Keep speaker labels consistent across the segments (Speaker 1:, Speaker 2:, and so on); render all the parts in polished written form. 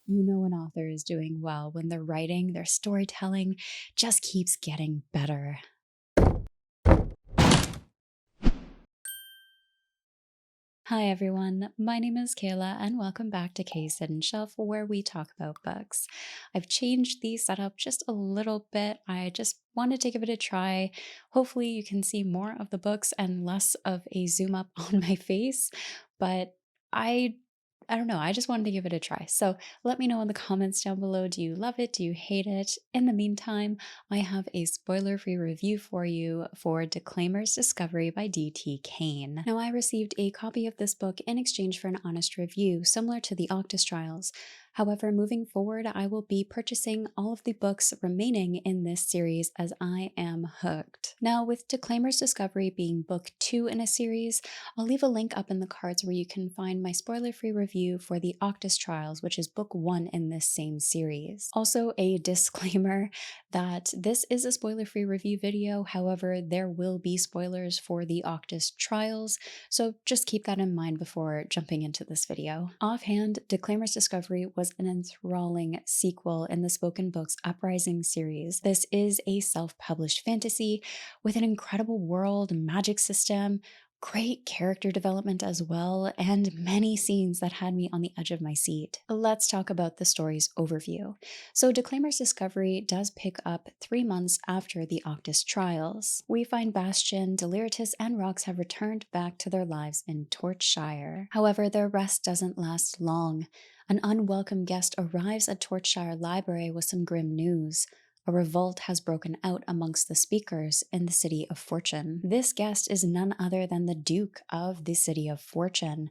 Speaker 1: You know an author is doing well when their writing, their storytelling just keeps getting better. Hi everyone, my name is Kayla and welcome back to Kay's Hidden Shelf where we talk about books. I've changed the setup just a little bit. I just wanted to give it a try. Hopefully you can see more of the books and less of a zoom up on my face, but I I don't know, I just wanted to give it a try. So let me know in the comments down below. Do you love it? Do you hate it? In the meantime, I have a spoiler-free review for you for Declaimer's Discovery by D.T. Kane. Now, I received a copy of this book in exchange for an honest review, similar to the Octus Trials. However, moving forward, I will be purchasing all of the books remaining in this series as I am hooked. Now, with Declaimer's Discovery being book 2 in a series, I'll leave a link up in the cards where you can find my spoiler-free review for the Octus Trials, which is book 1 in this same series. Also, a disclaimer that this is a spoiler-free review video, however, there will be spoilers for the Octus Trials, so just keep that in mind before jumping into this video. Offhand, Declaimer's Discovery was an enthralling sequel in the Spoken Books Uprising series. This is a self-published fantasy with an incredible world, magic system, great character development as well, and many scenes that had me on the edge of my seat. Let's talk about the story's overview. So Declaimer's Discovery does pick up 3 months after the Octus Trials. We find Bastian, Deliritus, and Rox have returned back to their lives in Torchshire. However, their rest doesn't last long. An unwelcome guest arrives at Torchshire Library with some grim news. A revolt has broken out amongst the speakers in the City of Fortune. This guest is none other than the Duke of the City of Fortune,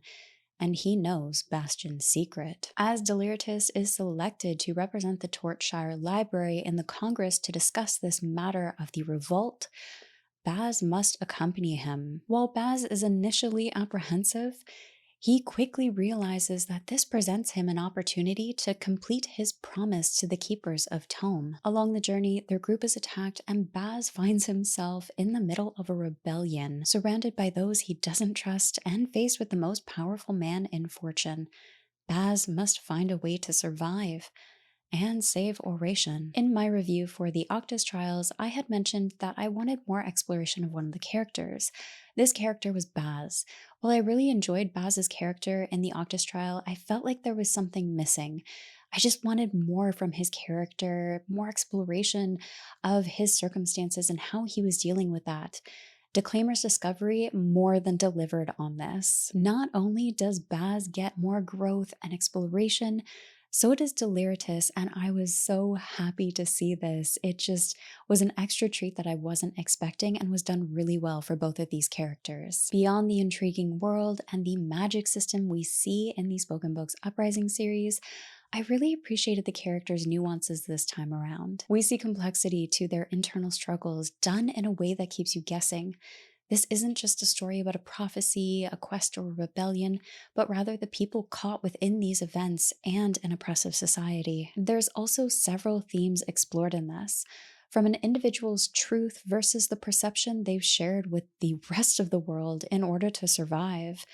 Speaker 1: and he knows Bastian's secret. As Deliritus is selected to represent the Torchshire Library in the Congress to discuss this matter of the revolt, Baz must accompany him. While Baz is initially apprehensive, he quickly realizes that this presents him an opportunity to complete his promise to the Keepers of Tome. Along the journey, their group is attacked and Baz finds himself in the middle of a rebellion, surrounded by those he doesn't trust and faced with the most powerful man in Fortune. Baz must find a way to survive and save Oration. In my review for the Octus Trials, I had mentioned that I wanted more exploration of one of the characters. This character was Baz. While I really enjoyed Baz's character in the Octus Trial, I felt like there was something missing. I just wanted more from his character, more exploration of his circumstances and how he was dealing with that. Declaimer's Discovery more than delivered on this. Not only does Baz get more growth and exploration, so does Deliritus, and I was so happy to see this. It just was an extra treat that I wasn't expecting and was done really well for both of these characters. Beyond the intriguing world and the magic system we see in the Spoken Books Uprising series, I really appreciated the characters' nuances this time around. We see complexity to their internal struggles done in a way that keeps you guessing. This isn't just a story about a prophecy, a quest, or a rebellion, but rather the people caught within these events and an oppressive society. There's also several themes explored in this, from an individual's truth versus the perception they've shared with the rest of the world in order to survive,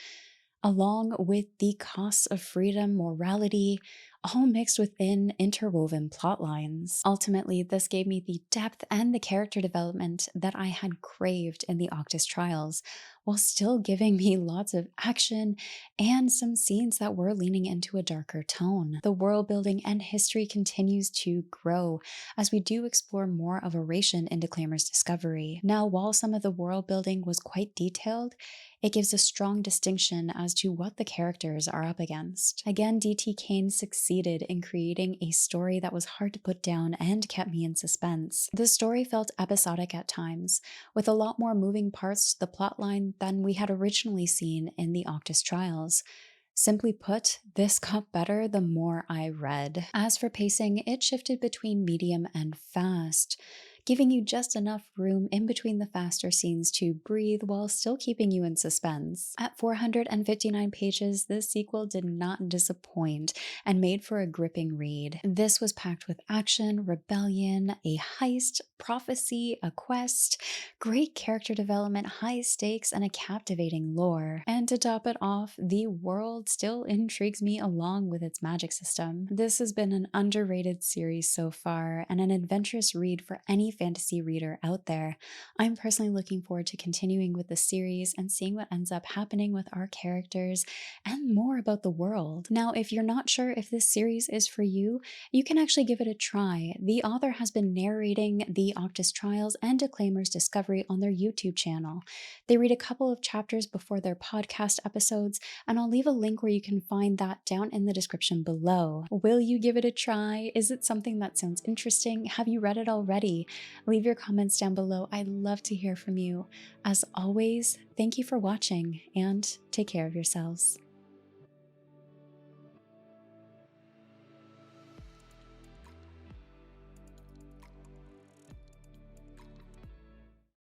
Speaker 1: along with the costs of freedom, morality, all mixed within interwoven plot lines. Ultimately, this gave me the depth and the character development that I had craved in the Octus Trials, while still giving me lots of action and some scenes that were leaning into a darker tone. The world building and history continues to grow as we do explore more of Oration in Declaimer's Discovery. Now, while some of the world building was quite detailed, it gives a strong distinction as to what the characters are up against. Again, D.T. Kane succeeded in creating a story that was hard to put down and kept me in suspense. The story felt episodic at times, with a lot more moving parts to the plotline than we had originally seen in the Octus Trials. Simply put, this got better the more I read. As for pacing, it shifted between medium and fast. giving you just enough room in between the faster scenes to breathe while still keeping you in suspense. At 459 pages, this sequel did not disappoint and made for a gripping read. This was packed with action, rebellion, a heist, prophecy, a quest, great character development, high stakes, and a captivating lore. And to top it off, the world still intrigues me along with its magic system. This has been an underrated series so far and an adventurous read for any fantasy reader out there. I'm personally looking forward to continuing with the series and seeing what ends up happening with our characters and more about the world. Now, if you're not sure if this series is for you, you can actually give it a try. The author has been narrating the Octus trials and Declaimer's discovery on their YouTube channel. They read a couple of chapters before their podcast episodes, and I'll leave a link where you can find that down in the description below. Will you give it a try? Is it something that sounds interesting? Have you read it already? Leave your comments down below. I'd love to hear from you. As always, thank you for watching and take care of yourselves.